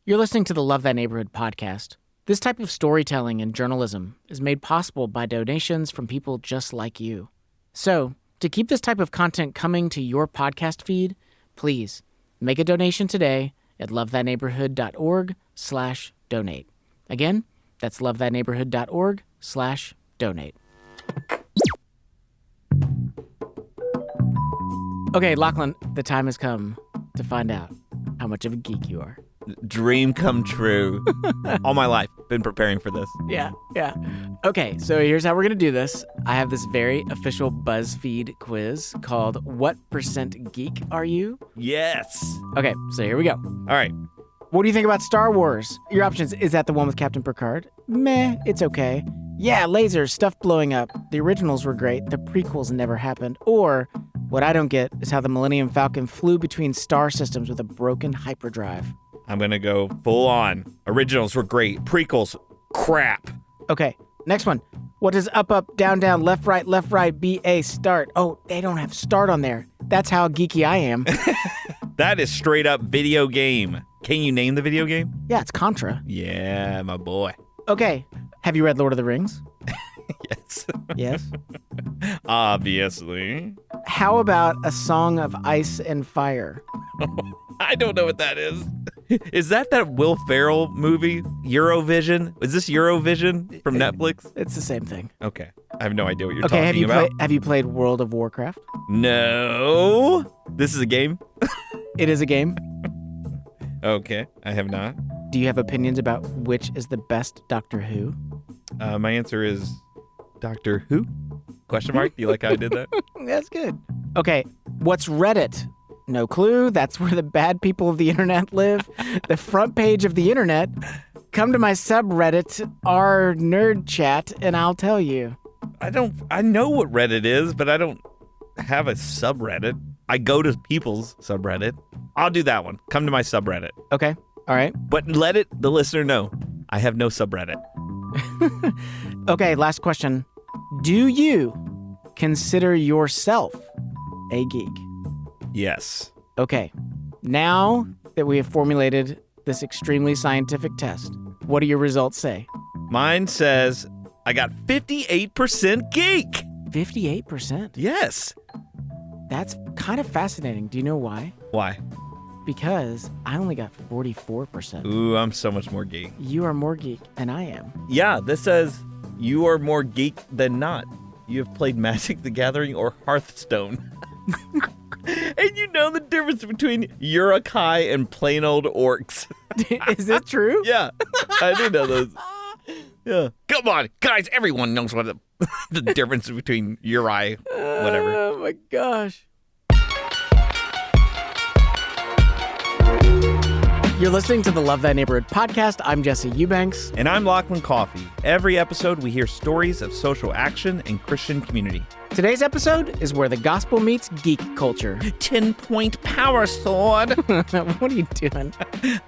You're listening to the Love That Neighborhood podcast. This type of storytelling and journalism is made possible by donations from people just like you. So, to keep this type of content coming to your podcast feed, please make a donation today at lovethatneighborhood.org/donate. Again, that's lovethatneighborhood.org/donate. Okay, Lachlan, the time has come to find out how much of a geek you are. Dream come true. All my life, been preparing for this. Yeah. Okay, so here's how we're going to do this. I have this very official BuzzFeed quiz called What % Geek Are You? Yes. Okay, so here we go. All right. What do you think about Star Wars? Your options, is that the one with Captain Picard? Meh, it's okay. Yeah, lasers, stuff blowing up. The originals were great. The prequels never happened. Or, what I don't get is how the Millennium Falcon flew between star systems with a broken hyperdrive. I'm going to go full on. Originals were great. Prequels, crap. Okay, next one. What does up, up, down, down, left, right, B, A, start? Oh, they don't have start on there. That's how geeky I am. That is straight up video game. Can you name the video game? Yeah, it's Contra. Yeah, my boy. Okay, have you read Lord of the Rings? Yes. Yes. Obviously. How about A Song of Ice and Fire? I don't know what that is. Is that Will Ferrell movie, Eurovision? Is this Eurovision from Netflix? It's the same thing. Okay. I have no idea what you're talking about. Have you played World of Warcraft? No. This is a game? It is a game. Okay. I have not. Do you have opinions about which is the best Doctor Who? My answer is Doctor Who? Question mark? Do you like how I did that? That's good. Okay. What's Reddit? No clue. That's where the bad people of the internet live. The front page of the internet. Come to my subreddit, r nerd chat, and I'll tell you. I know what Reddit is, but I don't have a subreddit. I go to people's subreddit. I'll do that one. Come to my subreddit. Okay. All right. But let the listener know I have no subreddit. Okay, last question. Do you consider yourself a geek? Yes. Okay. Now that we have formulated this extremely scientific test, what do your results say? Mine says I got 58% geek. 58%? Yes. That's kind of fascinating. Do you know why? Why? Because I only got 44%. Ooh, I'm so much more geek. You are more geek than I am. Yeah, this says you are more geek than not. You have played Magic the Gathering or Hearthstone. And you know the difference between Urukai and plain old orcs. Is it true? Yeah, I do know those. Yeah. Come on, guys, everyone knows what the difference between Uri, whatever. Oh my gosh. You're listening to the Love That Neighborhood podcast. I'm Jesse Eubanks. And I'm Lachlan Coffey. Every episode, we hear stories of social action and Christian community. Today's episode is where the gospel meets geek culture. 10-point power sword. What are you doing?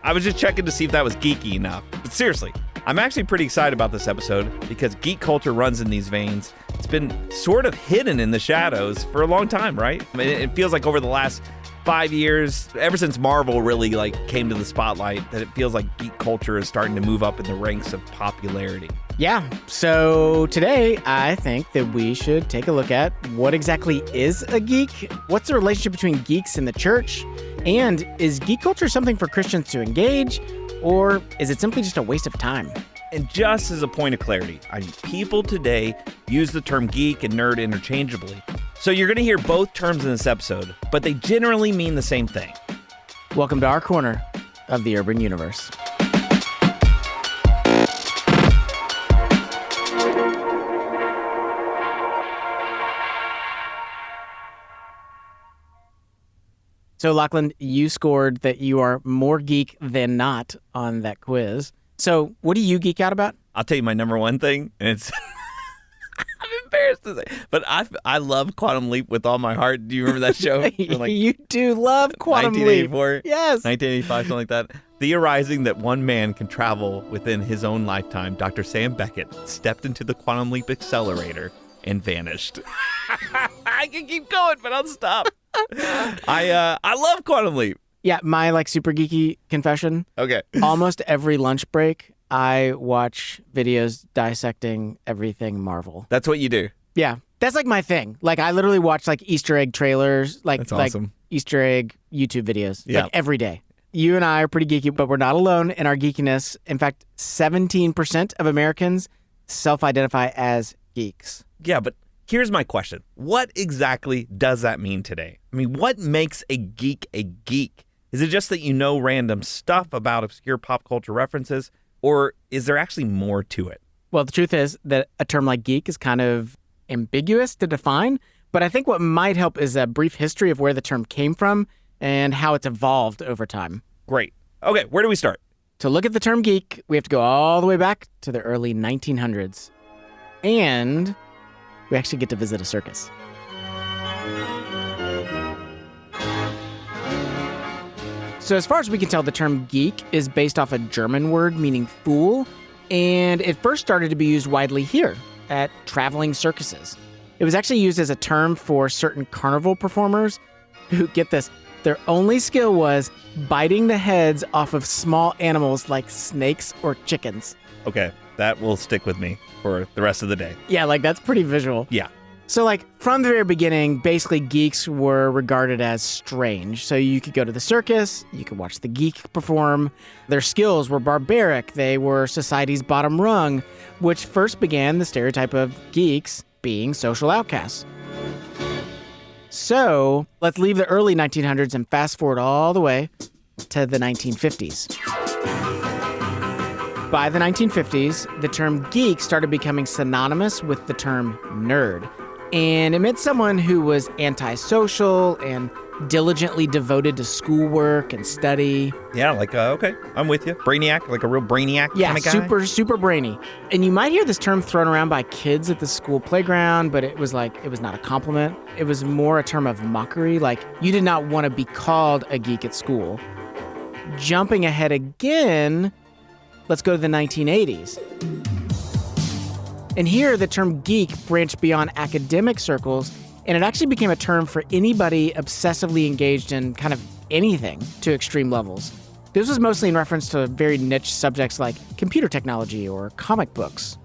I was just checking to see if that was geeky enough. But seriously, I'm actually pretty excited about this episode because geek culture runs in these veins. It's been sort of hidden in the shadows for a long time, right? I mean, it feels like over the last 5 years, ever since Marvel really came to the spotlight, that it feels like geek culture is starting to move up in the ranks of popularity. Yeah, so today I think that we should take a look at what exactly is a geek, what's the relationship between geeks and the church, and is geek culture something for Christians to engage, or is it simply just a waste of time? And just as a point of clarity, people today use the term geek and nerd interchangeably. So you're going to hear both terms in this episode, but they generally mean the same thing. Welcome to our corner of the urban universe. So, Lachlan, you scored that you are more geek than not on that quiz. So, what do you geek out about? I'll tell you my number one thing, and it's... I'm embarrassed to say, but I love Quantum Leap with all my heart. Do you remember that show? You do love Quantum Leap. 1984? Yes. 1985, something like that. Theorizing that one man can travel within his own lifetime, Dr. Sam Beckett stepped into the Quantum Leap accelerator and vanished. I can keep going, but I'll stop. I love Quantum Leap. Yeah, my like super geeky confession. Okay. Almost every lunch break, I watch videos dissecting everything Marvel. That's what you do. Yeah, that's like my thing. Like I literally watch like Easter egg trailers, That's awesome. like Easter egg YouTube videos, Yeah. like every day. You and I are pretty geeky, but we're not alone in our geekiness. In fact, 17% of Americans self-identify as geeks. Yeah, but here's my question. What exactly does that mean today? I mean, what makes a geek a geek? Is it just that you know random stuff about obscure pop culture references, or is there actually more to it? Well, the truth is that a term like geek is kind of ambiguous to define, but I think what might help is a brief history of where the term came from and how it's evolved over time. Great. Okay, where do we start? To look at the term geek, we have to go all the way back to the early 1900s. And we actually get to visit a circus. So as far as we can tell, the term geek is based off a German word meaning fool, and it first started to be used widely here at traveling circuses. It was actually used as a term for certain carnival performers who, get this, their only skill was biting the heads off of small animals like snakes or chickens. Okay, that will stick with me for the rest of the day. Yeah, like that's pretty visual. Yeah. So like from the very beginning, basically geeks were regarded as strange. So you could go to the circus, you could watch the geek perform. Their skills were barbaric. They were society's bottom rung, which first began the stereotype of geeks being social outcasts. So let's leave the early 1900s and fast forward all the way to the 1950s. By the 1950s, the term geek started becoming synonymous with the term nerd. And it meant someone who was antisocial and diligently devoted to schoolwork and study. Yeah, like, okay, I'm with you. Brainiac, like a real brainiac Yeah, kind of guy. super brainy. And you might hear this term thrown around by kids at the school playground, but it was not a compliment. It was more a term of mockery, like you did not want to be called a geek at school. Jumping ahead again, let's go to the 1980s. And here, the term geek branched beyond academic circles, and it actually became a term for anybody obsessively engaged in kind of anything to extreme levels. This was mostly in reference to very niche subjects like computer technology or comic books.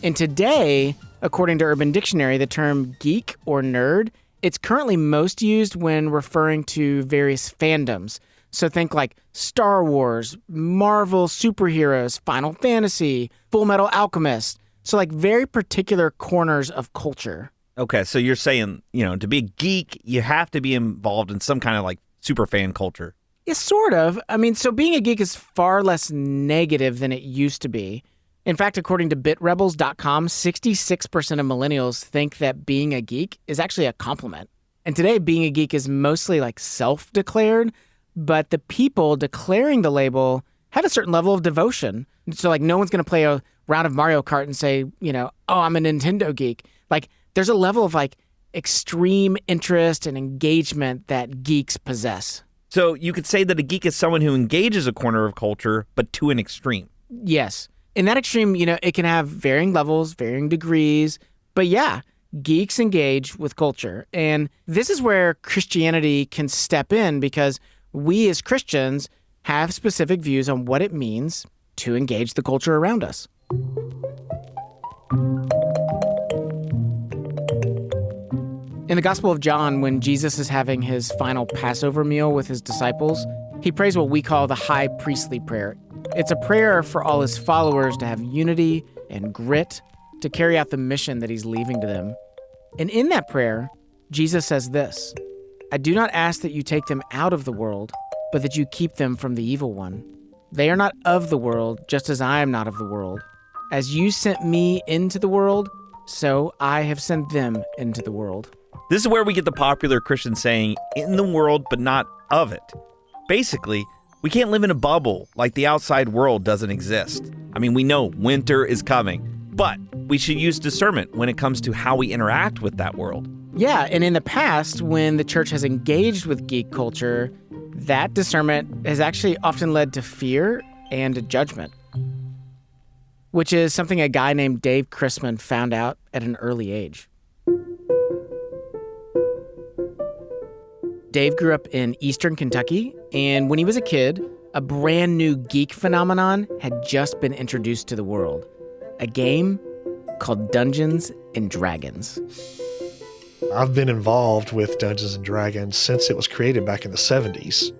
And today, according to Urban Dictionary, the term geek or nerd, it's currently most used when referring to various fandoms. So think like Star Wars, Marvel superheroes, Final Fantasy, Full Metal Alchemist. So like very particular corners of culture. Okay, so you're saying, to be a geek, you have to be involved in some kind of like super fan culture. Yeah, sort of. I mean, so being a geek is far less negative than it used to be. In fact, according to bitrebels.com, 66% of millennials think that being a geek is actually a compliment. And today, being a geek is mostly like self-declared, but the people declaring the label have a certain level of devotion. So like no one's going to play a round of Mario Kart and say, oh, I'm a Nintendo geek. Like there's a level of like extreme interest and engagement that geeks possess. So you could say that a geek is someone who engages a corner of culture, but to an extreme. Yes. In that extreme, it can have varying levels, varying degrees. But yeah, geeks engage with culture. And this is where Christianity can step in because we as Christians have specific views on what it means to engage the culture around us. In the Gospel of John, when Jesus is having his final Passover meal with his disciples, he prays what we call the high priestly prayer. It's a prayer for all his followers to have unity and grit to carry out the mission that he's leaving to them. And in that prayer, Jesus says this, "I do not ask that you take them out of the world, but that you keep them from the evil one. They are not of the world, just as I am not of the world. As you sent me into the world, so I have sent them into the world." This is where we get the popular Christian saying, in the world, but not of it. Basically, we can't live in a bubble like the outside world doesn't exist. I mean, we know winter is coming, but we should use discernment when it comes to how we interact with that world. Yeah, and in the past, when the church has engaged with geek culture, that discernment has actually often led to fear and to judgment, which is something a guy named Dave Chrisman found out at an early age. Dave grew up in eastern Kentucky, and when he was a kid, a brand new geek phenomenon had just been introduced to the world. A game called Dungeons and Dragons. I've been involved with Dungeons and Dragons since it was created back in the 70s.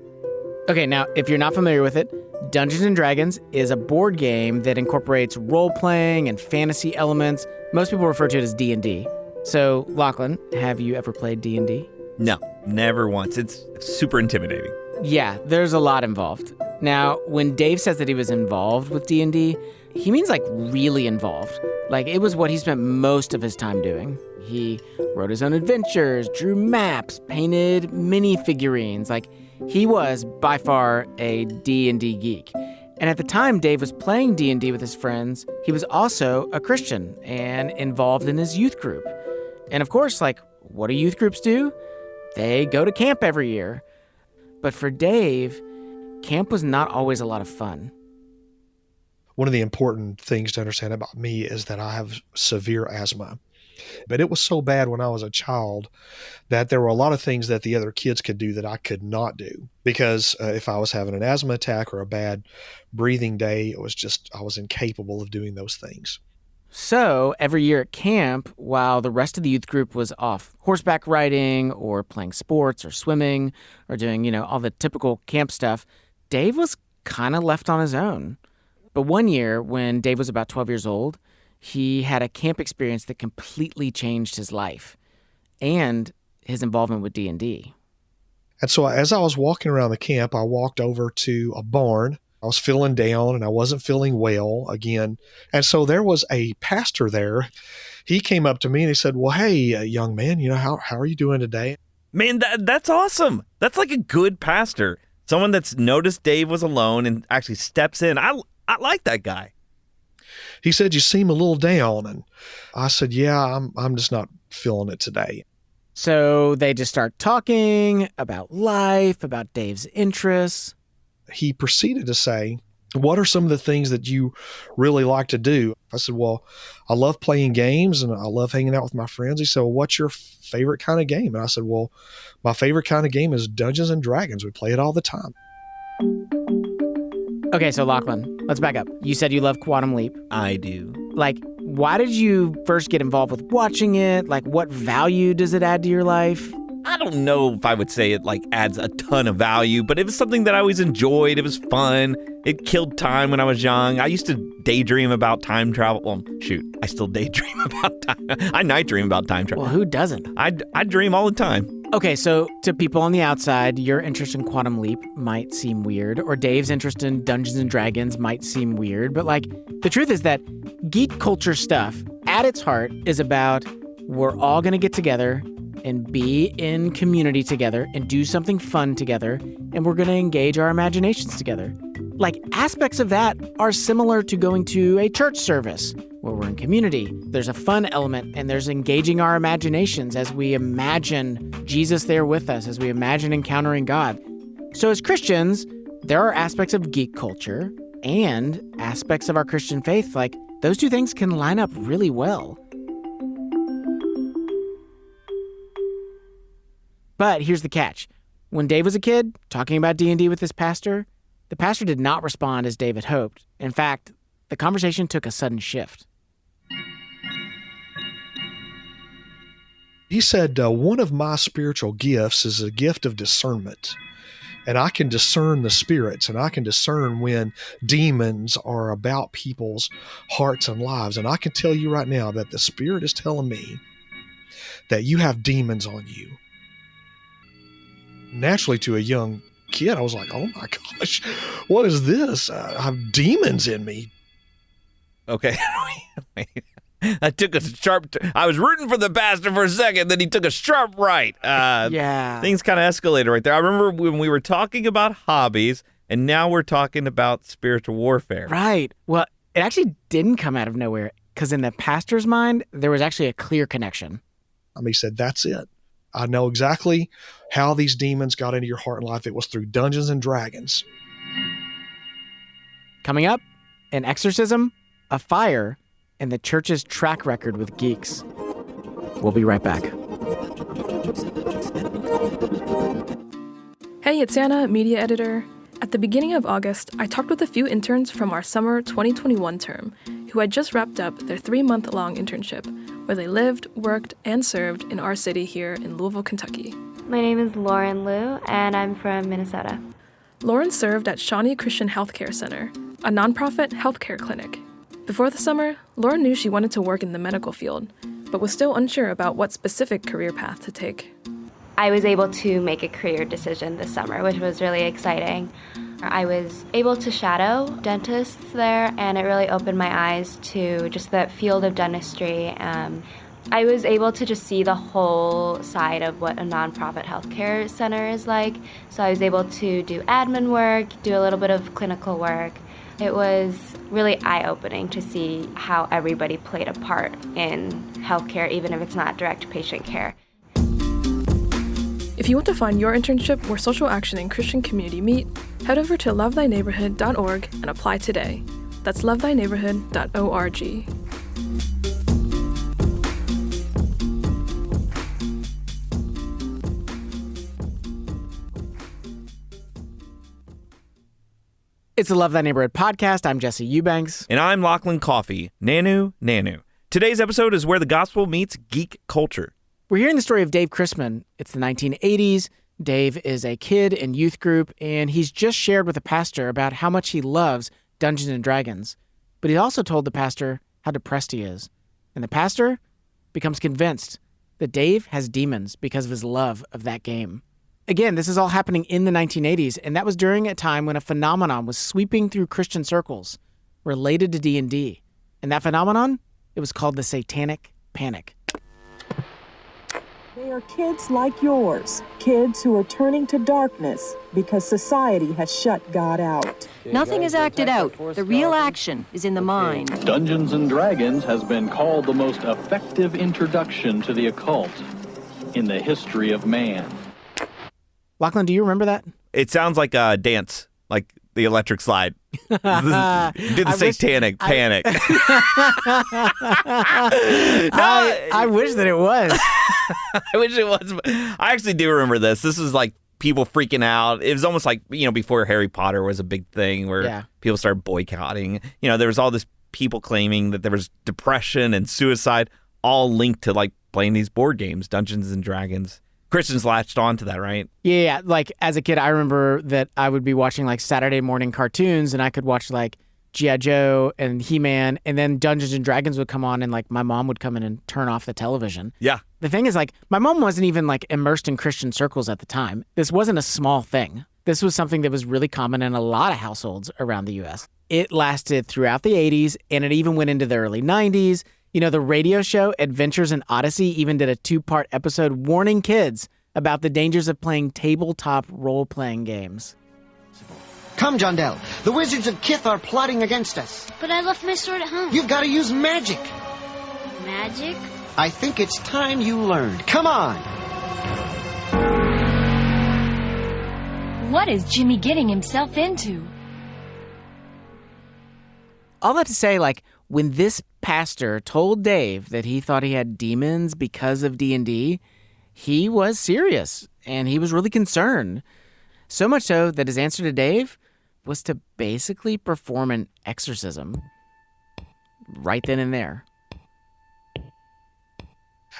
Okay, now, if you're not familiar with it, Dungeons and Dragons is a board game that incorporates role-playing and fantasy elements. Most people refer to it as D&D. So, Lachlan, have you ever played D&D? No, never once. It's super intimidating. Yeah, there's a lot involved. Now, when Dave says that he was involved with D&D, he means like really involved. Like it was what he spent most of his time doing. He wrote his own adventures, drew maps, painted minifigurines. Like he was by far a D&D geek. And at the time Dave was playing D&D with his friends, he was also a Christian and involved in his youth group. And of course, like what do youth groups do? They go to camp every year. But for Dave, camp was not always a lot of fun. One of the important things to understand about me is that I have severe asthma. But it was so bad when I was a child that there were a lot of things that the other kids could do that I could not do. Because if I was having an asthma attack or a bad breathing day, I was incapable of doing those things. So every year at camp, while the rest of the youth group was off horseback riding or playing sports or swimming or doing, all the typical camp stuff, Dave was kind of left on his own. But one year when Dave was about 12 years old, he had a camp experience that completely changed his life and his involvement with D&D. And so as I was walking around the camp, I walked over to a barn. I was feeling down and I wasn't feeling well again. And so there was a pastor there. He came up to me and he said, well, hey, young man, how are you doing today? Man, that's awesome. That's like a good pastor. Someone that's noticed Dave was alone and actually steps in. I like that guy. He said, you seem a little down. And I said, yeah, I'm just not feeling it today. So they just start talking about life, about Dave's interests. He proceeded to say, what are some of the things that you really like to do? I said, well, I love playing games and I love hanging out with my friends. He said, well, what's your favorite kind of game? And I said, well, my favorite kind of game is Dungeons and Dragons. We play it all the time. Okay, so Lachlan, let's back up. You said you love Quantum Leap. I do. Like, why did you first get involved with watching it? Like, what value does it add to your life? I don't know if I would say it adds a ton of value, but it was something that I always enjoyed. It was fun. It killed time when I was young. I used to daydream about time travel. Well, shoot, I still daydream about time. I night dream about time travel. Well, who doesn't? I dream all the time. Okay, so to people on the outside, your interest in Quantum Leap might seem weird, or Dave's interest in Dungeons and Dragons might seem weird, but the truth is that geek culture stuff at its heart is about we're all going to get together and be in community together and do something fun together, and we're going to engage our imaginations together. Aspects of that are similar to going to a church service where we're in community. There's a fun element, and there's engaging our imaginations as we imagine Jesus there with us, as we imagine encountering God. So as Christians, there are aspects of geek culture and aspects of our Christian faith. Those two things can line up really well. But here's the catch. When Dave was a kid, talking about D&D with his pastor, the pastor did not respond as Dave had hoped. In fact, the conversation took a sudden shift. He said, one of my spiritual gifts is a gift of discernment. And I can discern the spirits, and I can discern when demons are about people's hearts and lives. And I can tell you right now that the Spirit is telling me that you have demons on you. Naturally, to a young kid, I was like, oh my gosh, what is this? I have demons in me. Okay. Wait. I took a sharp I was rooting for the pastor for a second, then he took a sharp right. Yeah. Things kind of escalated right there. I remember when we were talking about hobbies, and now we're talking about spiritual warfare. Right. Well, it actually didn't come out of nowhere, because in the pastor's mind, there was actually a clear connection. He said, that's it. I know exactly how these demons got into your heart and life. It was through Dungeons and Dragons. Coming up, an exorcism, a fire, and the church's track record with geeks. We'll be right back. Hey, it's Anna, media editor. At the beginning of August, I talked with a few interns from our summer 2021 term who had just wrapped up their 3-month-long internship, where they lived, worked, and served in our city here in Louisville, Kentucky. My name is Lauren Liu, and I'm from Minnesota. Lauren served at Shawnee Christian Healthcare Center, a nonprofit healthcare clinic. Before the summer, Lauren knew she wanted to work in the medical field, but was still unsure about what specific career path to take. I was able to make a career decision this summer, which was really exciting. I was able to shadow dentists there, and it really opened my eyes to just the field of dentistry. I was able to just see the whole side of what a nonprofit healthcare center is like. So I was able to do admin work, do a little bit of clinical work. It was really eye-opening to see how everybody played a part in healthcare, even if it's not direct patient care. If you want to find your internship where social action and Christian community meet, head over to lovethyneighborhood.org and apply today. That's lovethyneighborhood.org. It's the Love Thy Neighborhood podcast. I'm Jesse Eubanks. And I'm Lachlan Coffey. Nanu. Today's episode is where the gospel meets geek culture. We're hearing the story of Dave Chrisman. It's the 1980s. Dave is a kid in youth group, and he's just shared with a pastor about how much he loves Dungeons & Dragons. But he also told the pastor how depressed he is. And the pastor becomes convinced that Dave has demons because of his love of that game. Again, this is all happening in the 1980s, and that was during a time when a phenomenon was sweeping through Christian circles related to D&D. And that phenomenon, it was called the Satanic Panic. They are kids like yours, kids who are turning to darkness because society has shut God out. Nothing is acted out. The real action is in the mind. Dungeons & Dragons has been called the most effective introduction to the occult in the history of man. Lachlan, do you remember that? It sounds like a dance, like the electric slide. Do the Satanic Panic. I wish that it was. I wish it was. I actually do remember this. This was like people freaking out. It was almost like, before Harry Potter was a big thing where people started boycotting. There was all this people claiming that there was depression and suicide, all linked to like playing these board games, Dungeons and Dragons. Christians latched on to that, right? Yeah. Like as a kid, I remember that I would be watching like Saturday morning cartoons, and I could watch like G.I. Joe and He-Man, and then Dungeons and Dragons would come on, and like my mom would come in and turn off the television. Yeah. The thing is, like, my mom wasn't even like immersed in Christian circles at the time. This wasn't a small thing. This was something that was really common in a lot of households around the U.S. It lasted throughout the 80s, and it even went into the early 90s. The radio show Adventures in Odyssey even did a 2-part episode warning kids about the dangers of playing tabletop role-playing games. Come, Jondell. The Wizards of Kith are plotting against us. But I left my sword at home. You've got to use magic. Magic? I think it's time you learned. Come on. What is Jimmy getting himself into? All that to say, like, when this pastor told Dave that he thought he had demons because of D&D, he was serious, and he was really concerned. So much so that his answer to Dave was to basically perform an exorcism right then and there.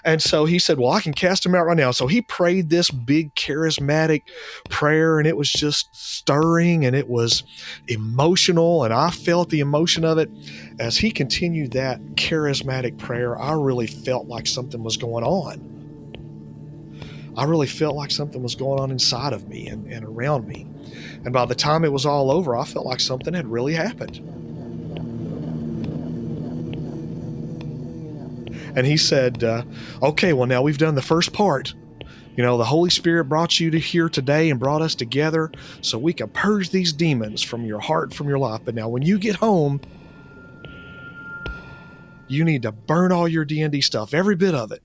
And so he said, well, I can cast him out right now. So he prayed this big charismatic prayer, and it was just stirring, and it was emotional, and I felt the emotion of it. As he continued that charismatic prayer, I really felt like something was going on. I really felt like something was going on inside of me and around me. And by the time it was all over, I felt like something had really happened. And he said, okay, well, now we've done the first part. The Holy Spirit brought you to here today and brought us together so we can purge these demons from your heart, from your life. But now when you get home, you need to burn all your D&D stuff, every bit of it.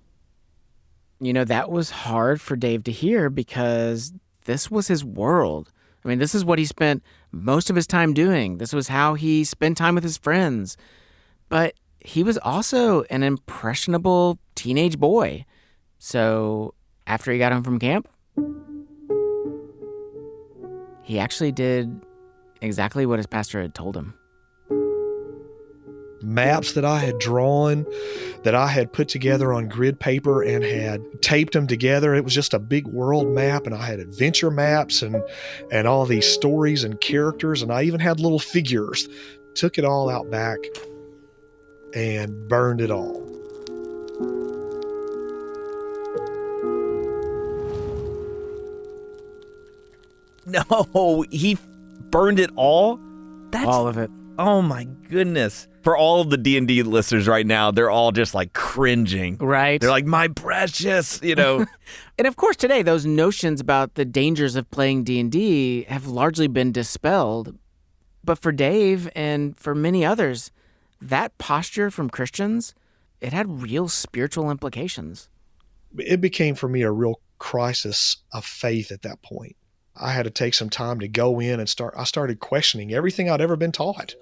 That was hard for Dave to hear because this was his world. I mean, this is what he spent most of his time doing. This was how he spent time with his friends. But he was also an impressionable teenage boy. So after he got home from camp, He actually did exactly what his pastor had told him. Maps that I had drawn, that I had put together on grid paper and had taped them together. It was just a big world map, and I had adventure maps and all these stories and characters, and I even had little figures. Took it all out back and burned it all. No, he burned it all? That's All of it. Oh my goodness. For all of the D&D listeners right now, they're all just like cringing. Right. They're like, my precious, you know. And of course, today, those notions about the dangers of playing D&D have largely been dispelled. But for Dave and for many others, that posture from Christians, it had real spiritual implications. It became for me a real crisis of faith at that point. I had to take some time to go in and I started questioning everything I'd ever been taught.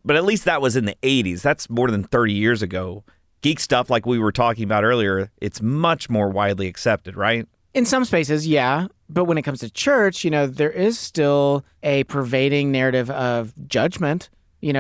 But at least that was in the 80s. That's more than 30 years ago. Geek stuff, like we were talking about earlier, it's much more widely accepted, right? In some spaces, yeah. But when it comes to church, there is still a pervading narrative of judgment.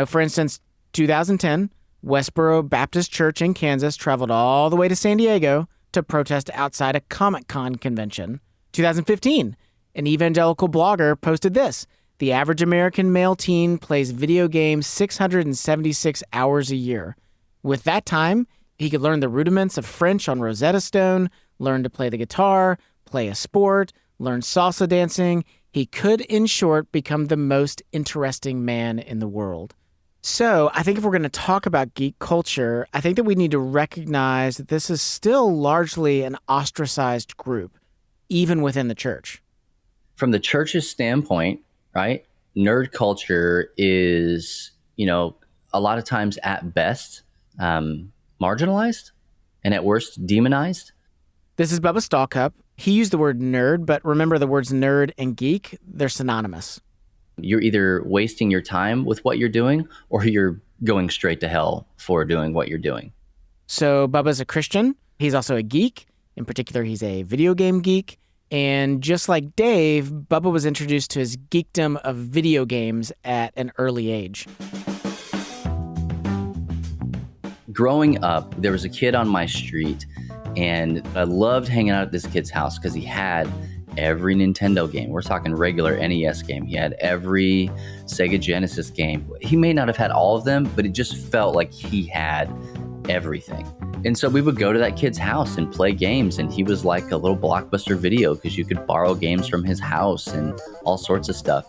For instance, 2010, Westboro Baptist Church in Kansas traveled all the way to San Diego to protest outside a Comic-Con convention. 2015, an evangelical blogger posted this: the average American male teen plays video games 676 hours a year. With that time, he could learn the rudiments of French on Rosetta Stone, learn to play the guitar, play a sport, learn salsa dancing. He could, in short, become the most interesting man in the world. So I think if we're going to talk about geek culture, I think that we need to recognize that this is still largely an ostracized group, even within the church. From the church's standpoint, right, nerd culture is, a lot of times at best marginalized and at worst demonized. This is Bubba Stallcup. He used the word nerd, but remember the words nerd and geek, they're synonymous. You're either wasting your time with what you're doing or you're going straight to hell for doing what you're doing. So Bubba's a Christian. He's also a geek. In particular, he's a video game geek. And just like Dave, Bubba was introduced to his geekdom of video games at an early age. Growing up, there was a kid on my street, and I loved hanging out at this kid's house because he had every Nintendo game. We're talking regular NES game. He had every Sega Genesis game. He may not have had all of them, but it just felt like he had everything. And so we would go to that kid's house and play games, and he was like a little Blockbuster Video because you could borrow games from his house and all sorts of stuff.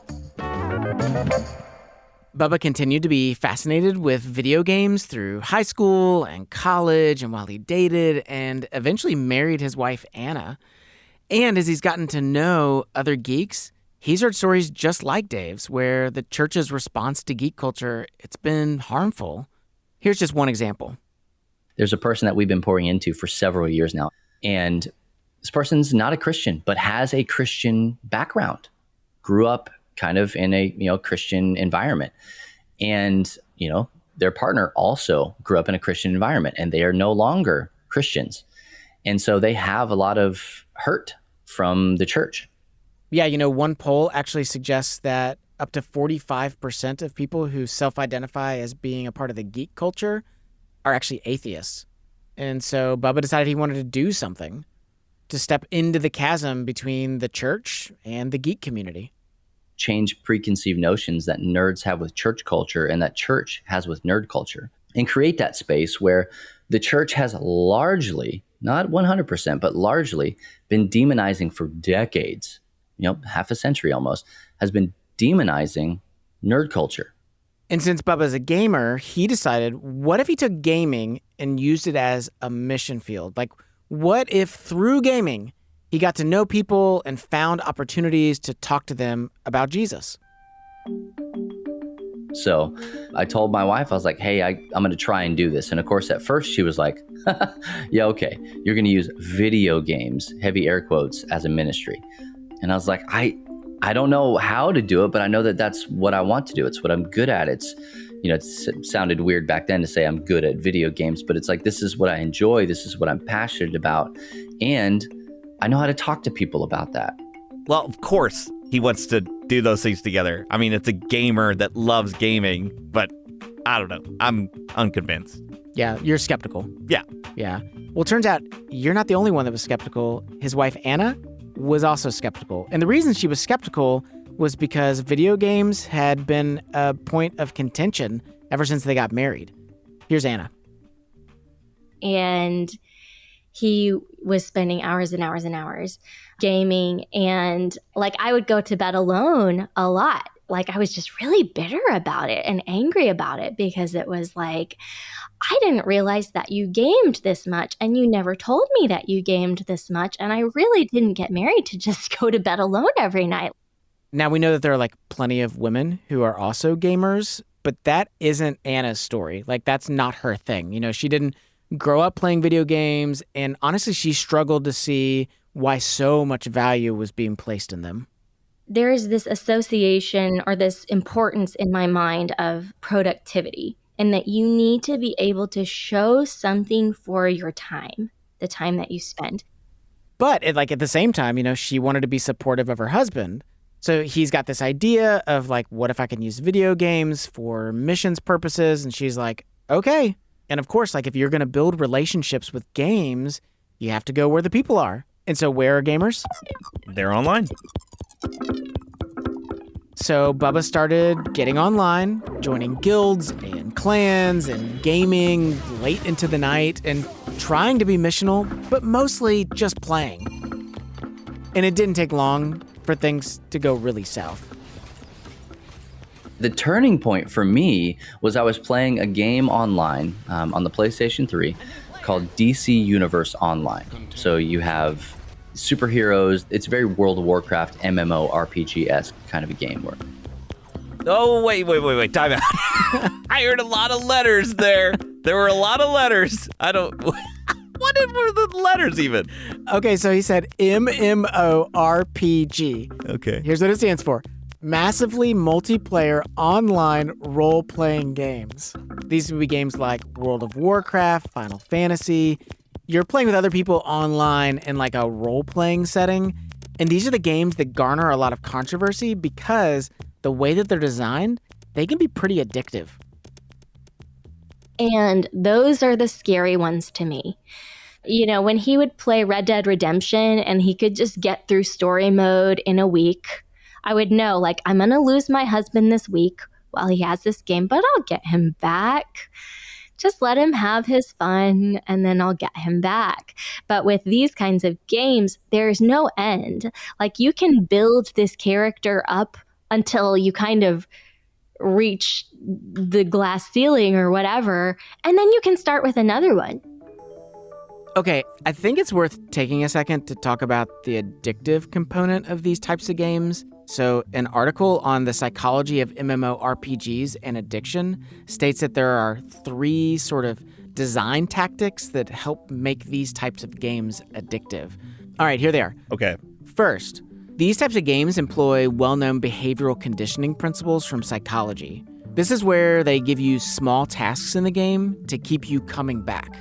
Bubba continued to be fascinated with video games through high school and college, and while he dated and eventually married his wife, Anna. And as he's gotten to know other geeks, he's heard stories just like Dave's, where the church's response to geek culture, it's been harmful. Here's just one example. There's a person that we've been pouring into for several years now. And this person's not a Christian, but has a Christian background. Grew up kind of in a, Christian environment. And, their partner also grew up in a Christian environment, and they are no longer Christians. And so they have a lot of hurt from the church. Yeah, one poll actually suggests that up to 45% of people who self-identify as being a part of the geek culture are actually atheists. And so Bubba decided he wanted to do something to step into the chasm between the church and the geek community. Change preconceived notions that nerds have with church culture and that church has with nerd culture, and create that space where the church has largely, not 100%, but largely been demonizing for decades, half a century almost, has been demonizing nerd culture. And since Bubba's a gamer, he decided, what if he took gaming and used it as a mission field? Like, what if through gaming, he got to know people and found opportunities to talk to them about Jesus? So I told my wife, I was like, hey, I'm going to try and do this. And of course, at first she was like, yeah, okay, you're going to use video games, heavy air quotes, as a ministry. And I was like, I don't know how to do it, but I know that that's what I want to do. It's what I'm good at. It sounded weird back then to say I'm good at video games, but it's like, this is what I enjoy. This is what I'm passionate about. And I know how to talk to people about that. Well, of course he wants to do those things together. I mean, it's a gamer that loves gaming, but I don't know. I'm unconvinced. Yeah, you're skeptical. Yeah. Yeah. Well, it turns out you're not the only one that was skeptical. His wife, Anna, was also skeptical. And the reason she was skeptical was because video games had been a point of contention ever since they got married. Here's Anna. And he was spending hours and hours and hours gaming. And like, I would go to bed alone a lot. Like, I was just really bitter about it and angry about it because it was like, I didn't realize that you gamed this much and you never told me that you gamed this much. And I really didn't get married to just go to bed alone every night. Now, we know that there are like plenty of women who are also gamers, but that isn't Anna's story. Like, that's not her thing. You know, she didn't grow up playing video games. And honestly, she struggled to see why so much value was being placed in them. There is this association or this importance in my mind of productivity, and that you need to be able to show something for your time, the time that you spend. But at the same time, you know, she wanted to be supportive of her husband. So he's got this idea of like, what if I can use video games for missions purposes? And she's like, okay. And of course, like if you're going to build relationships with games, you have to go where the people are. And so where are gamers? They're online. So Bubba started getting online, joining guilds and clans and gaming late into the night and trying to be missional, but mostly just playing. And it didn't take long for things to go really south. The turning point for me was I was playing a game online on the PlayStation 3 called DC Universe Online. So you have superheroes. It's very World of Warcraft, MMO, RPG-esque kind of a game where... Oh, wait. Time out. I heard a lot of letters there. There were a lot of letters. I don't... What were the letters even? Okay, so he said MMORPG. Okay. Here's what it stands for. Massively multiplayer online role-playing games. These would be games like World of Warcraft, Final Fantasy. You're playing with other people online in like a role-playing setting. And these are the games that garner a lot of controversy because the way that they're designed, they can be pretty addictive. And those are the scary ones to me. You know, when he would play Red Dead Redemption and he could just get through story mode in a week, I would know, like, I'm going to lose my husband this week while he has this game, but I'll get him back. Just let him have his fun, and then I'll get him back. But with these kinds of games, there's no end. Like, you can build this character up until you kind of reach the glass ceiling or whatever, and then you can start with another one. Okay, I think it's worth taking a second to talk about the addictive component of these types of games. So an article on the psychology of MMORPGs and addiction states that there are 3 sort of design tactics that help make these types of games addictive. All right, here they are. Okay. First, these types of games employ well-known behavioral conditioning principles from psychology. This is where they give you small tasks in the game to keep you coming back.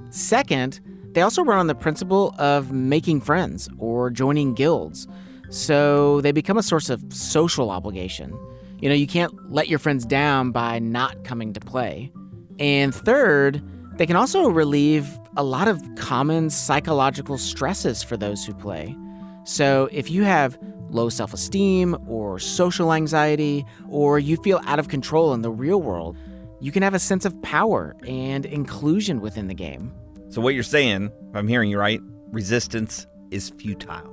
Second, they also run on the principle of making friends or joining guilds. So they become a source of social obligation. You know, you can't let your friends down by not coming to play. And third, they can also relieve a lot of common psychological stresses for those who play. So if you have low self-esteem or social anxiety, or you feel out of control in the real world, you can have a sense of power and inclusion within the game. So what you're saying, if I'm hearing you right, resistance is futile.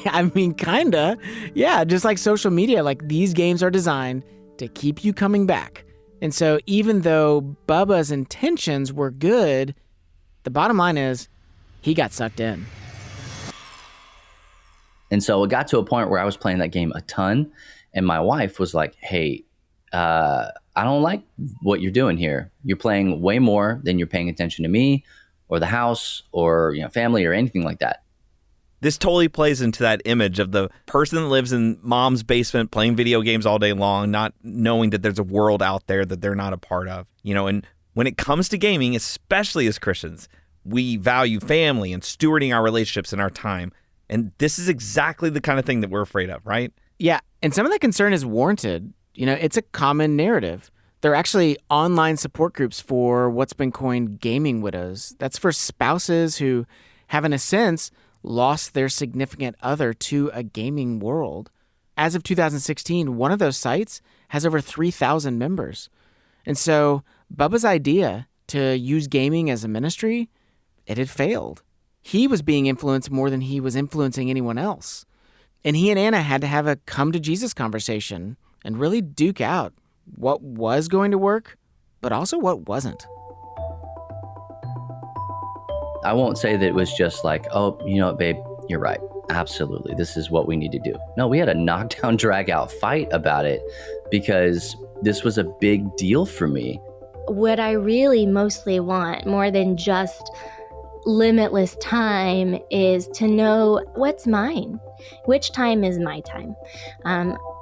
I mean, kinda. Yeah, just like social media, like these games are designed to keep you coming back. And so even though Bubba's intentions were good, the bottom line is he got sucked in. And so it got to a point where I was playing that game a ton, and my wife was like, hey, I don't like what you're doing here. You're playing way more than you're paying attention to me or the house or, you know, family or anything like that. This totally plays into that image of the person that lives in mom's basement playing video games all day long, not knowing that there's a world out there that they're not a part of. You know, and when it comes to gaming, especially as Christians, we value family and stewarding our relationships and our time. And this is exactly the kind of thing that we're afraid of, right? Yeah, and some of that concern is warranted. It's a common narrative. There are actually online support groups for what's been coined gaming widows. That's for spouses who have, in a sense, lost their significant other to a gaming world. As of 2016, one of those sites has over 3,000 members. And so Bubba's idea to use gaming as a ministry, it had failed. He was being influenced more than he was influencing anyone else. And he and Anna had to have a come-to-Jesus conversation and really duke out what was going to work, but also what wasn't. I won't say that it was just like, oh, you know what, babe, you're right. Absolutely. This is what we need to do. No, we had a knockdown, drag out fight about it because this was a big deal for me. What I really mostly want, more than just limitless time, is to know what's mine. Which time is my time?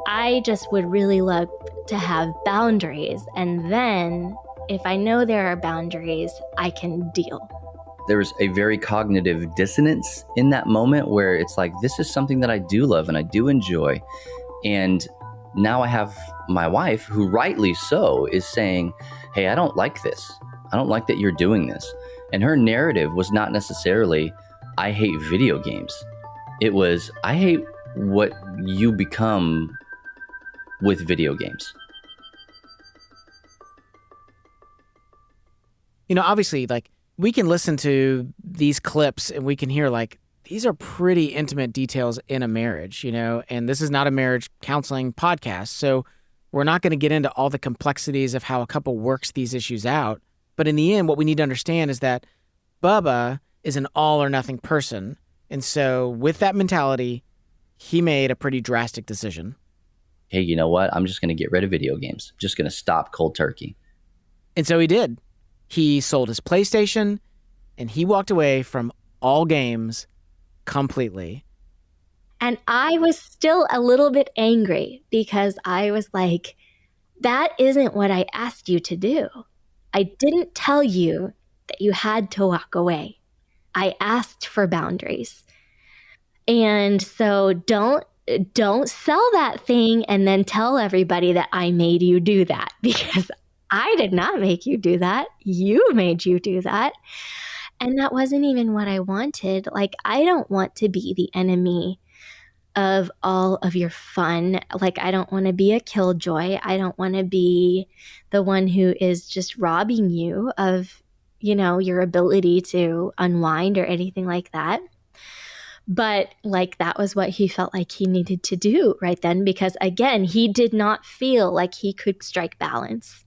I just would really love to have boundaries. And then if I know there are boundaries, I can deal. There was a very cognitive dissonance in that moment where it's like, this is something that I do love and I do enjoy. And now I have my wife, who rightly so is saying, hey, I don't like this. I don't like that you're doing this. And her narrative was not necessarily, I hate video games. It was, I hate what you become with video games. Obviously, we can listen to these clips and we can hear, these are pretty intimate details in a marriage, and this is not a marriage counseling podcast. So we're not going to get into all the complexities of how a couple works these issues out. But in the end, what we need to understand is that Bubba is an all or nothing person. And so with that mentality, he made a pretty drastic decision. Hey, you know what? I'm just going to get rid of video games. Just going to stop cold turkey. And so he did. He sold his PlayStation and he walked away from all games completely. And I was still a little bit angry because I was like, that isn't what I asked you to do. I didn't tell you that you had to walk away. I asked for boundaries. And so don't sell that thing and then tell everybody that I made you do that, because I did not make you do that. You made you do that. And that wasn't even what I wanted. I don't want to be the enemy of all of your fun. I don't want to be a killjoy. I don't want to be the one who is just robbing you of, your ability to unwind or anything like that. But that was what he felt like he needed to do right then, because again, he did not feel like he could strike balance.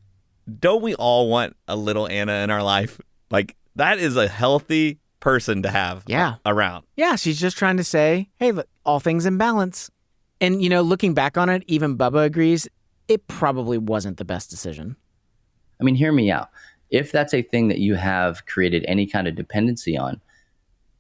Don't we all want a little Anna in our life? That is a healthy person to have around. Yeah, she's just trying to say, hey, look, all things in balance. And, looking back on it, even Bubba agrees, it probably wasn't the best decision. I mean, hear me out. If that's a thing that you have created any kind of dependency on,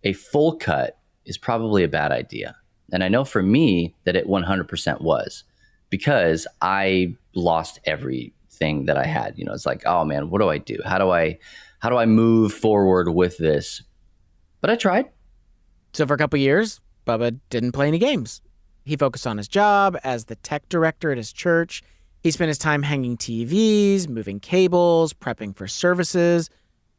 a full cut is probably a bad idea. And I know for me that it 100% was, because I lost everything that I had. It's like, oh man, what do I do? How do I move forward with this? But I tried. So for a couple years, Bubba didn't play any games. He focused on his job as the tech director at his church. He spent his time hanging TVs, moving cables, prepping for services.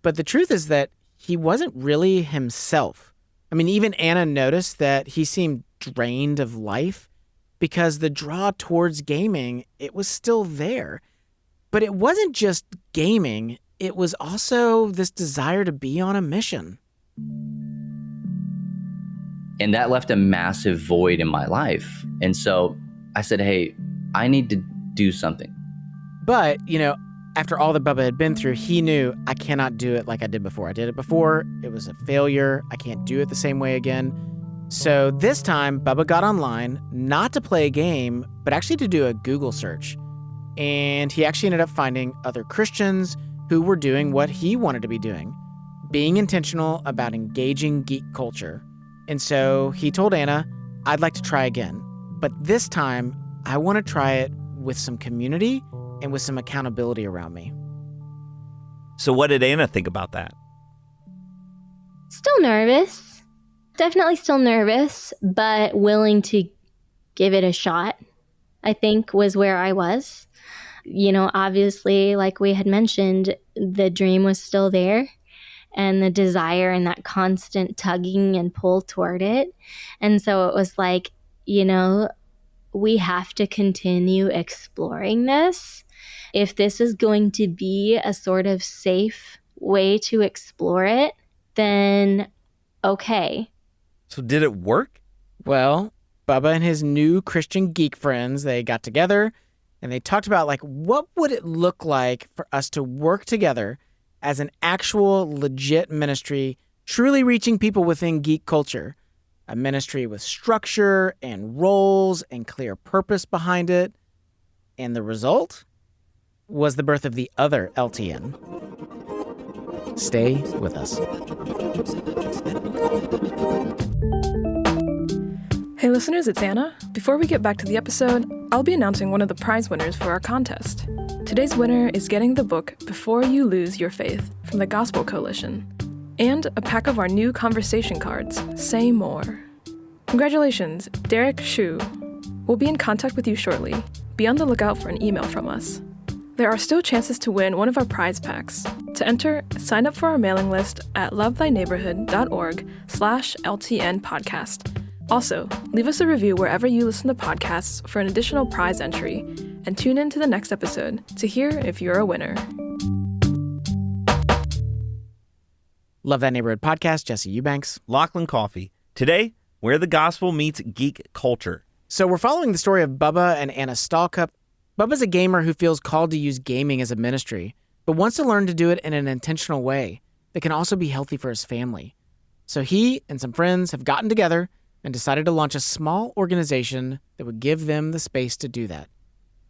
But the truth is that he wasn't really himself. I mean, even Anna noticed that he seemed drained of life because the draw towards gaming, it was still there. But it wasn't just gaming. It was also this desire to be on a mission. And that left a massive void in my life. And so I said, hey, I need to do something. But, after all that Bubba had been through, he knew, I cannot do it like I did before. I did it before. It was a failure. I can't do it the same way again. So this time, Bubba got online, not to play a game, but actually to do a Google search. And he actually ended up finding other Christians who were doing what he wanted to be doing, being intentional about engaging geek culture. And so he told Anna, I'd like to try again, but this time I want to try it with some community and with some accountability around me. So what did Anna think about that? Still nervous. Definitely still nervous, but willing to give it a shot, I think was where I was. You know, obviously, like we had mentioned, the dream was still there and the desire and that constant tugging and pull toward it. And so it was like, you know, we have to continue exploring this. If this is going to be a sort of safe way to explore it, then okay. So did it work? Well, Bubba and his new Christian geek friends, they got together and they talked about like what would it look like for us to work together as an actual legit ministry, truly reaching people within geek culture. A ministry with structure and roles and clear purpose behind it. And the result was the birth of the other LTN. Stay with us. Hey listeners, it's Anna. Before we get back to the episode, I'll be announcing one of the prize winners for our contest. Today's winner is getting the book Before You Lose Your Faith from the Gospel Coalition, and a pack of our new conversation cards, Say More. Congratulations, Derek Shu. We'll be in contact with you shortly. Be on the lookout for an email from us. There are still chances to win one of our prize packs. To enter, sign up for our mailing list at lovethyneighborhood.org/LTN podcast. Also, leave us a review wherever you listen to podcasts for an additional prize entry, and tune in to the next episode to hear if you're a winner. Love That Neighborhood podcast, Jesse Eubanks. Lachlan Coffey. Today, where the gospel meets geek culture. So we're following the story of Bubba and Anna Stalcup. Bubba's a gamer who feels called to use gaming as a ministry, but wants to learn to do it in an intentional way that can also be healthy for his family. So he and some friends have gotten together and decided to launch a small organization that would give them the space to do that.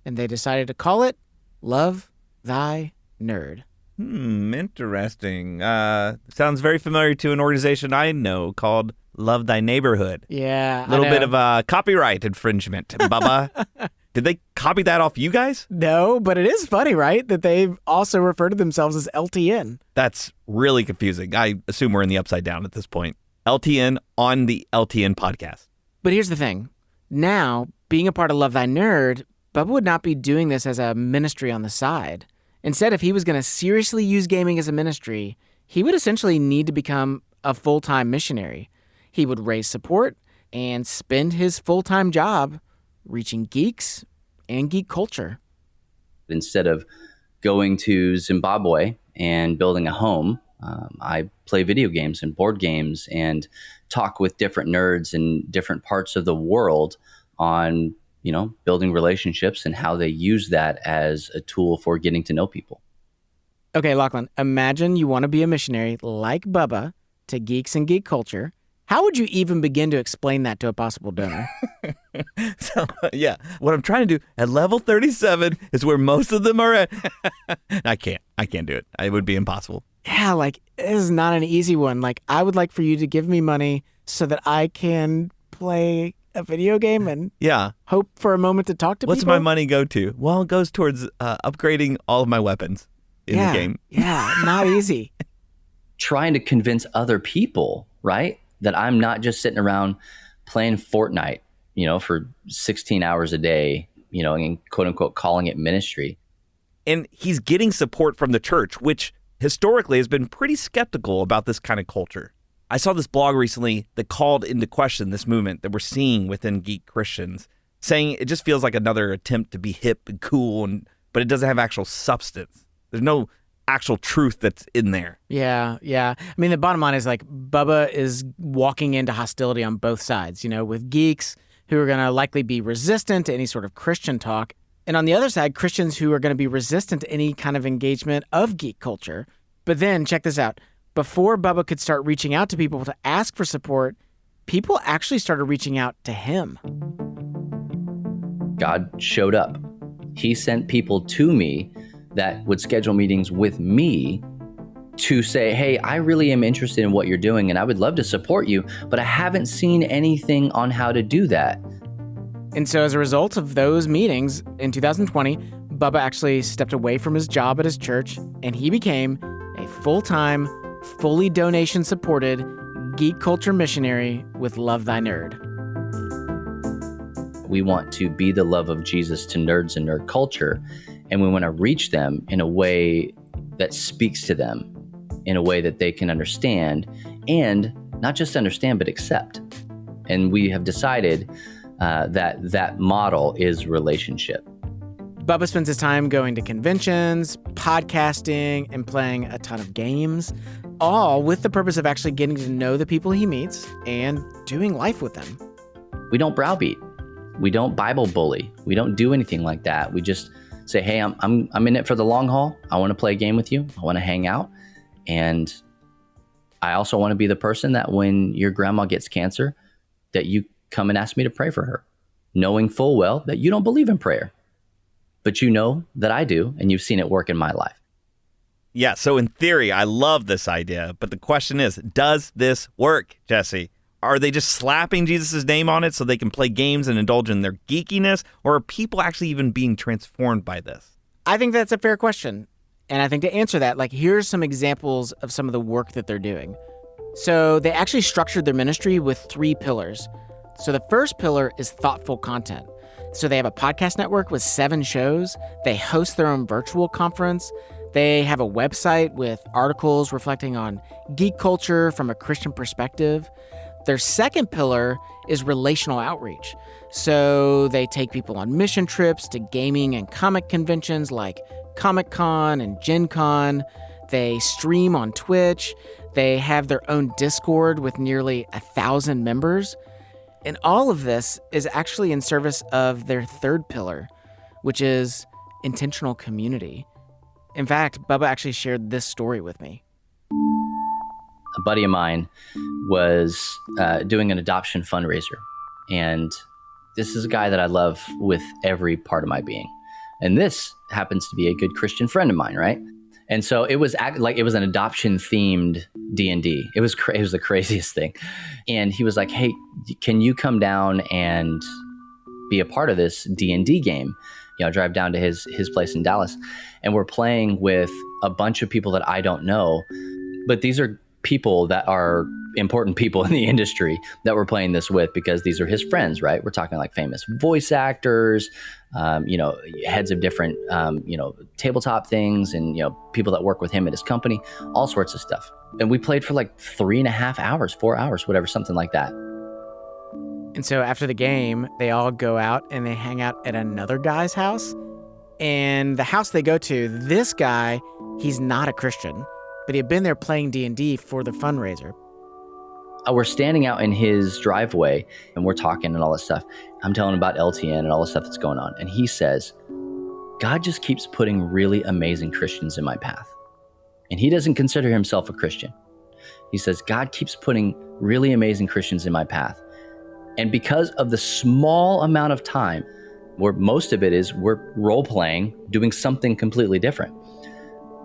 And they decided to call it Love Thy Nerd. Interesting. Sounds very familiar to an organization I know called Love Thy Neighborhood. Yeah, a little bit of copyright infringement, Bubba. Did they copy that off you guys? No, but it is funny, right? That they also refer to themselves as LTN. That's really confusing. I assume we're in the upside down at this point. LTN on the LTN podcast. But here's the thing. Now, being a part of Love Thy Nerd, Bubba would not be doing this as a ministry on the side. Instead, if he was going to seriously use gaming as a ministry, he would essentially need to become a full-time missionary. He would raise support and spend his full-time job reaching geeks and geek culture. Instead of going to Zimbabwe and building a home, I play video games and board games and talk with different nerds in different parts of the world on, you know, building relationships and how they use that as a tool for getting to know people. Okay, Lachlan, imagine you want to be a missionary like Bubba to geeks and geek culture. How would you even begin to explain that to a possible donor? So, yeah, what I'm trying to do at level 37 is where most of them are at. I can't do it. It would be impossible. Yeah, like, it is not an easy one. Like, I would like for you to give me money so that I can play a video game and hope for a moment to talk to people. What's my money go to? Well, it goes towards upgrading all of my weapons in the game. Yeah, not easy. Trying to convince other people, right, that I'm not just sitting around playing Fortnite, you know, for 16 hours a day, you know, and quote unquote calling it ministry. And he's getting support from the church, which historically has been pretty skeptical about this kind of culture. I saw this blog recently that called into question this movement that we're seeing within geek Christians, saying it just feels like another attempt to be hip and cool, but it doesn't have actual substance. There's no actual truth that's in there. Yeah. I mean, the bottom line is like Bubba is walking into hostility on both sides, you know, with geeks who are going to likely be resistant to any sort of Christian talk. And on the other side, Christians who are going to be resistant to any kind of engagement of geek culture. But then, check this out. Before Bubba could start reaching out to people to ask for support, people actually started reaching out to him. God showed up. He sent people to me that would schedule meetings with me to say, hey, I really am interested in what you're doing and I would love to support you, but I haven't seen anything on how to do that. And so as a result of those meetings in 2020, Bubba actually stepped away from his job at his church and he became a full-time, fully donation-supported geek culture missionary with Love Thy Nerd. We want to be the love of Jesus to nerds and nerd culture, and we want to reach them in a way that speaks to them, in a way that they can understand, and not just understand, but accept. And we have decided that model is relationship. Bubba spends his time going to conventions, podcasting, and playing a ton of games, all with the purpose of actually getting to know the people he meets and doing life with them. We don't browbeat. We don't Bible bully. We don't do anything like that. We just say, hey, I'm in it for the long haul. I want to play a game with you. I want to hang out. And I also want to be the person that when your grandma gets cancer, that you come and ask me to pray for her, knowing full well that you don't believe in prayer, but you know that I do, and you've seen it work in my life. Yeah, so in theory, I love this idea, but the question is, does this work, Jesse? Are they just slapping Jesus' name on it so they can play games and indulge in their geekiness, or are people actually even being transformed by this? I think that's a fair question. And I think to answer that, here's some examples of some of the work that they're doing. So they actually structured their ministry with 3 pillars. So the first pillar is thoughtful content. So they have a podcast network with 7 shows. They host their own virtual conference. They have a website with articles reflecting on geek culture from a Christian perspective. Their second pillar is relational outreach. So they take people on mission trips to gaming and comic conventions like Comic-Con and Gen Con. They stream on Twitch. They have their own Discord with nearly 1,000 members. And all of this is actually in service of their third pillar, which is intentional community. In fact, Bubba actually shared this story with me. A buddy of mine was doing an adoption fundraiser. And this is a guy that I love with every part of my being. And this happens to be a good Christian friend of mine, right? And so it was an adoption-themed D&D. It was the craziest thing. And he was like, hey, can you come down and be a part of this D&D game? Drive down to his place in Dallas. And we're playing with a bunch of people that I don't know. But these are people that are important people in the industry that we're playing this with because these are his friends, right? We're talking like famous voice actors, heads of different, tabletop things and, people that work with him at his company, all sorts of stuff. And we played for like 3.5 hours, 4 hours, whatever, something like that. And so after the game, they all go out and they hang out at another guy's house. And the house they go to, this guy, he's not a Christian, but he had been there playing D&D for the fundraiser. We're standing out in his driveway and we're talking and all this stuff. I'm telling him about LTN and all the stuff that's going on. And he says, God just keeps putting really amazing Christians in my path. And he doesn't consider himself a Christian. He says, God keeps putting really amazing Christians in my path. And because of the small amount of time, where most of it is we're role-playing, doing something completely different.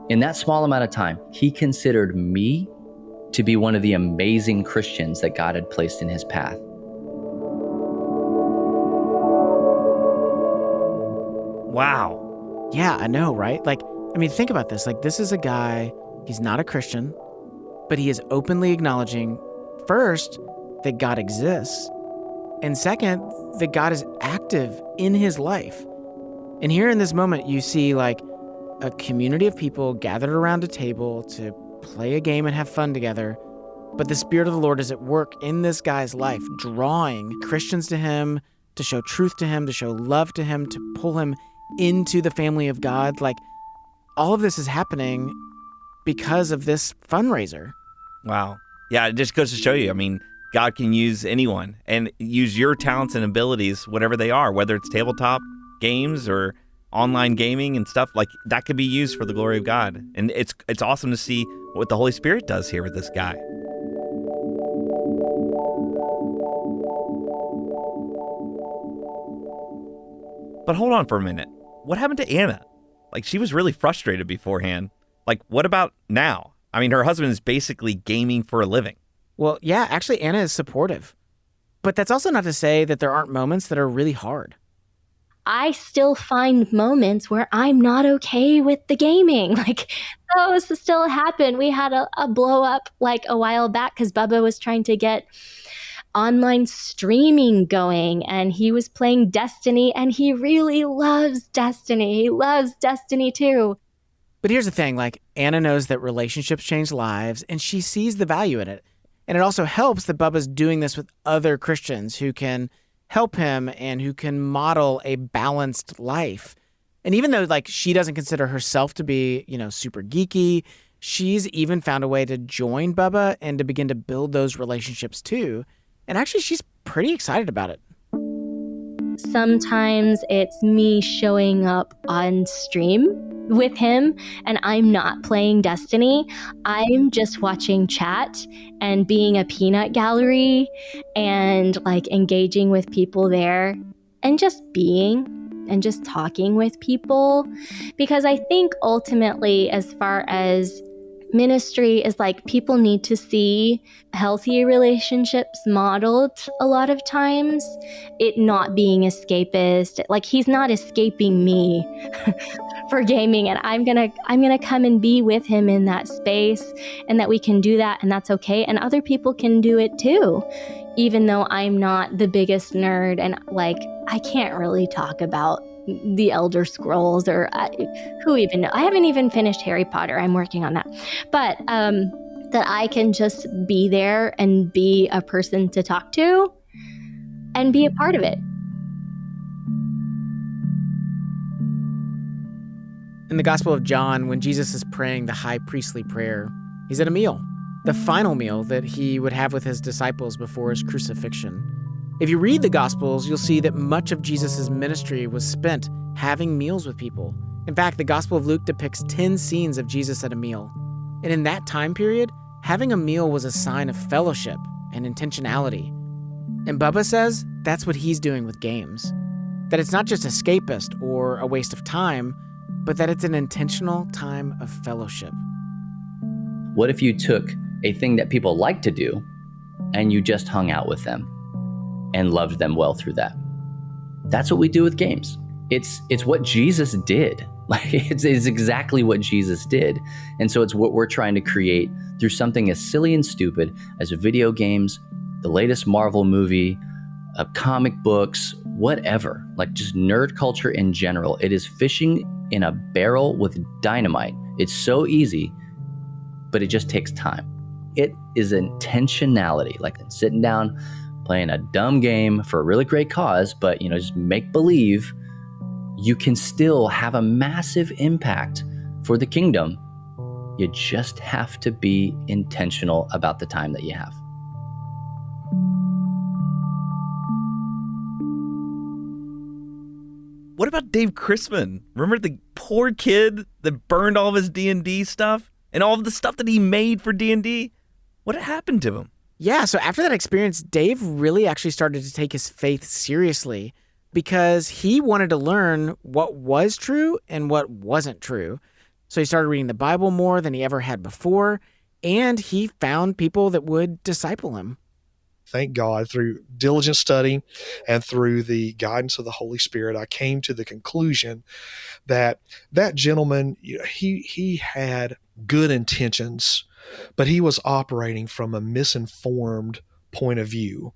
In that small amount of time, he considered me to be one of the amazing Christians that God had placed in his path. Wow. Yeah, I know, right? Think about this. This is a guy, he's not a Christian, but he is openly acknowledging, first, that God exists, and second, that God is active in his life. And here in this moment, you see a community of people gathered around a table to play a game and have fun together. But the Spirit of the Lord is at work in this guy's life, drawing Christians to him, to show truth to him, to show love to him, to pull him into the family of God. All of this is happening because of this fundraiser. Wow. Yeah, it just goes to show you, God can use anyone and use your talents and abilities, whatever they are, whether it's tabletop games or online gaming and stuff that could be used for the glory of God. And it's awesome to see what the Holy Spirit does here with this guy. But hold on for a minute. What happened to Anna? She was really frustrated beforehand. What about now? Her husband is basically gaming for a living. Well, yeah, actually, Anna is supportive. But that's also not to say that there aren't moments that are really hard. I still find moments where I'm not okay with the gaming. Like, those still happen. We had a blow up like a while back because Bubba was trying to get online streaming going, and he was playing Destiny, and he really loves Destiny. He loves Destiny too. But here's the thing, like, Anna knows that relationships change lives, and she sees the value in it. And it also helps that Bubba's doing this with other Christians who can help him and who can model a balanced life. And even though, like, she doesn't consider herself to be, super geeky, she's even found a way to join Bubba and to begin to build those relationships too. And actually, she's pretty excited about it. Sometimes it's me showing up on stream with him and I'm not playing Destiny. I'm just watching chat and being a peanut gallery and like engaging with people there and just being and just talking with people. Because I think ultimately, as far as ministry is, like, people need to see healthy relationships modeled a lot of times, it not being escapist. Like, he's not escaping me for gaming, and I'm gonna come and be with him in that space, and that we can do that, and that's okay, and other people can do it too, even though I'm not the biggest nerd, and like, I can't really talk about the Elder Scrolls or who even know. I haven't even finished Harry Potter. I'm working on that. But that I can just be there and be a person to talk to and be a part of it. In the Gospel of John, when Jesus is praying the high priestly prayer, he's at a meal, the final meal that he would have with his disciples before his crucifixion. If you read the Gospels, you'll see that much of Jesus' ministry was spent having meals with people. In fact, the Gospel of Luke depicts 10 scenes of Jesus at a meal. And in that time period, having a meal was a sign of fellowship and intentionality. And Bubba says that's what he's doing with games. That it's not just escapist or a waste of time, but that it's an intentional time of fellowship. What if you took a thing that people like to do and you just hung out with them and loved them well through that? That's what we do with games. It's what Jesus did. Like, it's exactly what Jesus did. And so it's what we're trying to create through something as silly and stupid as video games, the latest Marvel movie, comic books, whatever. Like, just nerd culture in general. It is fishing in a barrel with dynamite. It's so easy, but it just takes time. It is intentionality, like sitting down, playing a dumb game for a really great cause, but just make believe. You can still have a massive impact for the kingdom. You just have to be intentional about the time that you have. What about Dave Chrisman? Remember the poor kid that burned all of his D&D stuff and all of the stuff that he made for D&D? What happened to him? Yeah, so after that experience, Dave really actually started to take his faith seriously because he wanted to learn what was true and what wasn't true. So he started reading the Bible more than he ever had before, and he found people that would disciple him. Thank God, through diligent study and through the guidance of the Holy Spirit, I came to the conclusion that that gentleman, he had good intentions, but he was operating from a misinformed point of view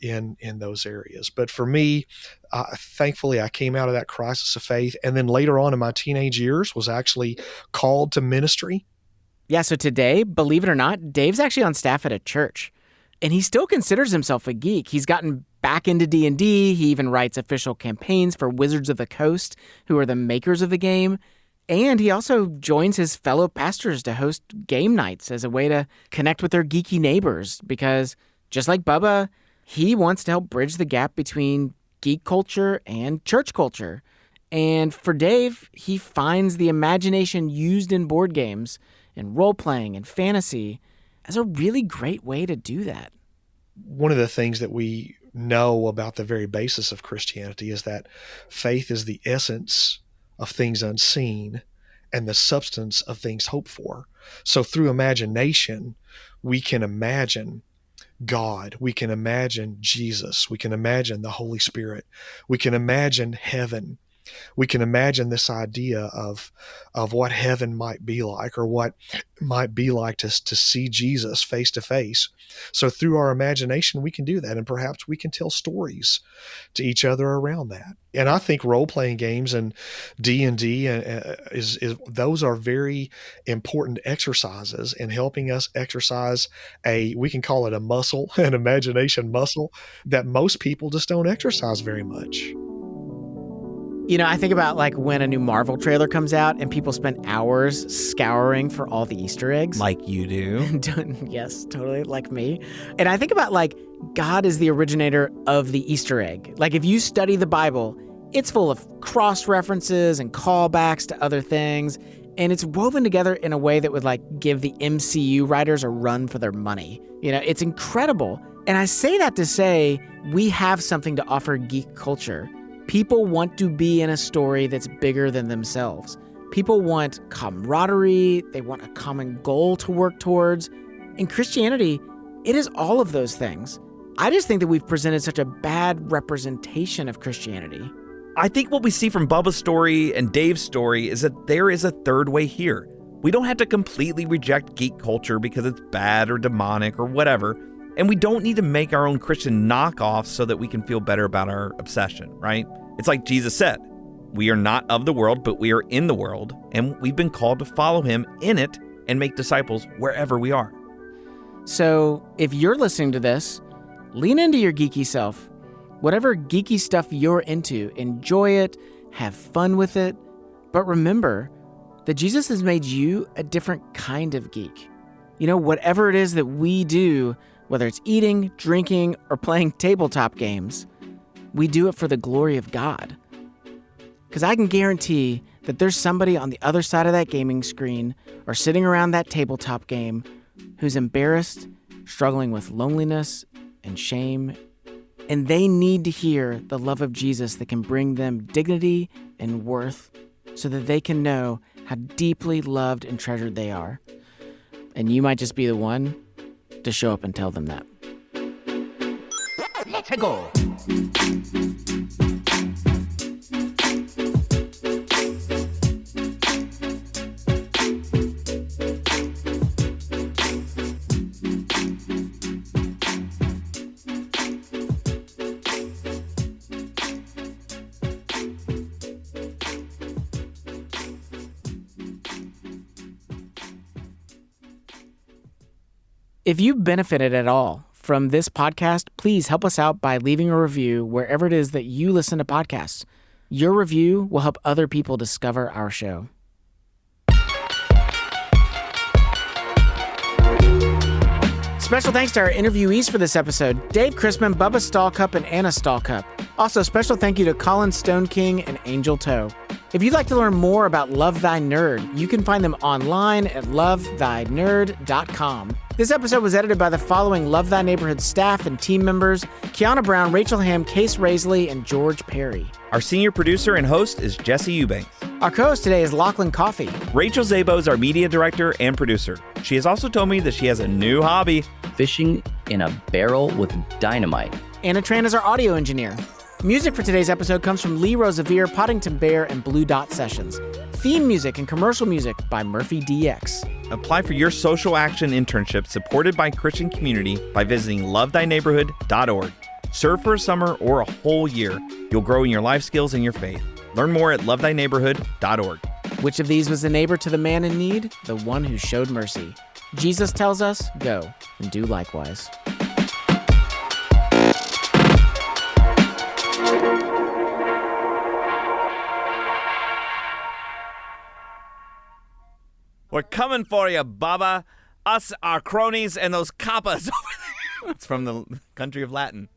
in those areas. But for me, thankfully, I came out of that crisis of faith, and then later on in my teenage years was actually called to ministry. Yeah, so today, believe it or not, Dave's actually on staff at a church. And he still considers himself a geek. He's gotten back into D&D. He even writes official campaigns for Wizards of the Coast, who are the makers of the game. And he also joins his fellow pastors to host game nights as a way to connect with their geeky neighbors. Because just like Bubba, he wants to help bridge the gap between geek culture and church culture. And for Dave, he finds the imagination used in board games and role-playing and fantasy as a really great way to do that. One of the things that we know about the very basis of Christianity is that faith is the essence of things unseen and the substance of things hoped for. So through imagination, we can imagine God. We can imagine Jesus. We can imagine the Holy Spirit. We can imagine heaven. We can imagine this idea of what heaven might be like, or what it might be like to see Jesus face to face. So through our imagination, we can do that, and perhaps we can tell stories to each other around that. And I think role-playing games and D&D is those are very important exercises in helping us exercise we can call it a muscle, an imagination muscle, that most people just don't exercise very much. You know, I think about like when a new Marvel trailer comes out and people spend hours scouring for all the Easter eggs. Like you do. Yes, totally, like me. And I think about like God is the originator of the Easter egg. Like if you study the Bible, it's full of cross-references and callbacks to other things. And it's woven together in a way that would like give the MCU writers a run for their money. You know, it's incredible. And I say that to say we have something to offer geek culture. People want to be in a story that's bigger than themselves. People want camaraderie. They want a common goal to work towards. In Christianity, it is all of those things. I just think that we've presented such a bad representation of Christianity. I think what we see from Bubba's story and Dave's story is that there is a third way here. We don't have to completely reject geek culture because it's bad or demonic or whatever. And we don't need to make our own Christian knockoffs so that we can feel better about our obsession, right? It's like Jesus said, we are not of the world, but we are in the world, and we've been called to follow him in it and make disciples wherever we are. So if you're listening to this, lean into your geeky self. Whatever geeky stuff you're into, enjoy it, have fun with it. But remember that Jesus has made you a different kind of geek. You know, whatever it is that we do, whether it's eating, drinking, or playing tabletop games, we do it for the glory of God. Because I can guarantee that there's somebody on the other side of that gaming screen or sitting around that tabletop game who's embarrassed, struggling with loneliness and shame, and they need to hear the love of Jesus that can bring them dignity and worth so that they can know how deeply loved and treasured they are. And you might just be the one to show up and tell them that. Let's go. If you benefited at all from this podcast, please help us out by leaving a review wherever it is that you listen to podcasts. Your review will help other people discover our show. Special thanks to our interviewees for this episode, Dave Chrisman, Bubba Stallcup, and Anna Stallcup. Also, special thank you to Colin Stone King and Angel Toe. If you'd like to learn more about Love Thy Nerd, you can find them online at lovethynerd.com. This episode was edited by the following Love Thy Neighborhood staff and team members: Kiana Brown, Rachel Ham, Case Raisley, and George Perry. Our senior producer and host is Jesse Eubanks. Our co-host today is Lachlan Coffey. Rachel Zabo is our media director and producer. She has also told me that she has a new hobby: fishing in a barrel with dynamite. Anna Tran is our audio engineer. Music for today's episode comes from Lee Rosevere, Poddington Bear, and Blue Dot Sessions. Theme music and commercial music by Murphy DX. Apply for your social action internship supported by Christian Community by visiting lovethyneighborhood.org. Serve for a summer or a whole year. You'll grow in your life skills and your faith. Learn more at lovethyneighborhood.org. Which of these was the neighbor to the man in need? The one who showed mercy. Jesus tells us, go and do likewise. We're coming for you, Baba. Us, our cronies, and those coppers over there. It's from the country of Latin.